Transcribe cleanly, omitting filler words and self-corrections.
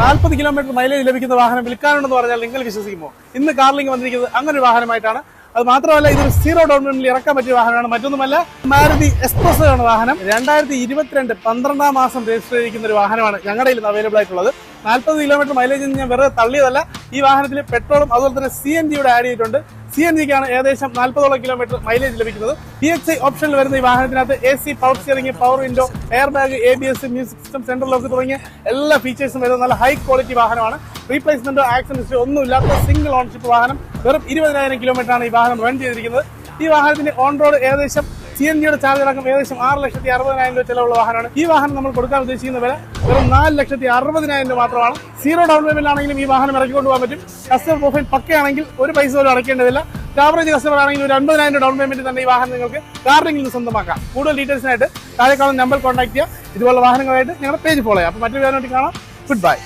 40 kilometre mileage ലഭിക്കുന്ന വാഹനം വിൽക്കാനുണ്ടെന്ന് പറഞ്ഞാൽ നിങ്ങൾ വിശ്വസിക്കുമോ? ഇന്ന് കാർലിങ്ക് വന്നിരിക്കുന്നത് അങ്ങനെ ഒരു വാഹനമായിട്ടാണ്. അത് മാത്രമല്ല ഇതൊരു സീറോ ഡൗൺ പേയ്മെന്റിൽ ഇറക്കാൻ പറ്റിയ വാഹനമാണ്, മറ്റൊന്നുമല്ല മാരുതി എക്സ്പ്രസോ ആണ് വാഹനം. 2022 12-ാം മാസം രജിസ്റ്റർ ചെയ്തിരിക്കുന്ന ഒരു വാഹനമാണ് ഞങ്ങളുടെ കയ്യിൽ അവൈലബിൾ ആയിട്ടുള്ളത്. 40 കിലോമീറ്റർ മൈലേജ് ഞാൻ വെറുതെ തള്ളിയതല്ല. ഈ വാഹനത്തിൽ പെട്രോളും അതുപോലെ തന്നെ CNG ആഡ് ചെയ്തിട്ടുണ്ട്. CNGക്കാണ് ഏകദേശം 40ഓളം കിലോമീറ്റർ മൈലേജ് ലഭിക്കുന്നത്. PXI ഓപ്ഷനിൽ വരുന്ന ഈ വാഹനത്തിനകത്ത് AC, power steering, power window, air bag, ABS, music system, central lock തുടങ്ങിയ എല്ലാ ഫീച്ചേഴ്സും വരുന്ന നല്ല ഹൈ ക്വാളിറ്റി വാഹനമാണ്. റീപ്ലേസ്മെന്റോ ആക്സിഡന്റ് ഹിസ്റ്ററി ഒന്നുമില്ലാത്ത സിംഗിൾ ഓൺഷിപ്പ് വാഹനം. വെറും 20,000 കിലോമീറ്റർ ആണ് ഈ വാഹനം റൺ ചെയ്തിരിക്കുന്നത്. ഈ വാഹനത്തിന്റെ ഓൺ റോഡ് ഏകദേശം CNG ചാർജ് അടക്കം ഏകദേശം 6,60,000 രൂപ ചിലവുള്ള വാഹനമാണ്. ഈ വാഹനം നമ്മൾ കൊടുക്കാൻ ഉദ്ദേശിക്കുന്ന വില വെറും 4,60,000 രൂപ മാത്രമാണ്. സീറോ ഡൗൺ പേയ്മെന്റ് ആണെങ്കിലും ഈ വാഹനം ഇറക്കിക്കൊണ്ട് പോകാൻ പറ്റും. കസ്റ്റമർ പ്രൊഫൈൽ പക്കയാണെങ്കിൽ ഒരു പൈസ പോലും അടയ്ക്കേണ്ടതില്ല. ആവറേജ് കസ്റ്റമർ ആണെങ്കിൽ ഒരു 50,000 ഡൗൺ പേയ്മെന്റ് തന്നെ ഈ വാഹനം നിങ്ങൾക്ക് കാർലിങ്കിൽ നിന്ന് സ്വന്തമാക്കാം. കൂടുതൽ ഡീറ്റെയിൽസിനായിട്ട് താഴെ കാണുന്ന നമ്പർ കോൺടാക്ട് ചെയ്യുക. ഇതുപോലുള്ള വാഹനങ്ങളായിട്ട് ഞങ്ങളുടെ പേജ് ഫോളോ ചെയ്യാം. അപ്പോൾ മറ്റൊരു വീഡിയോ കാണാം. Good bye.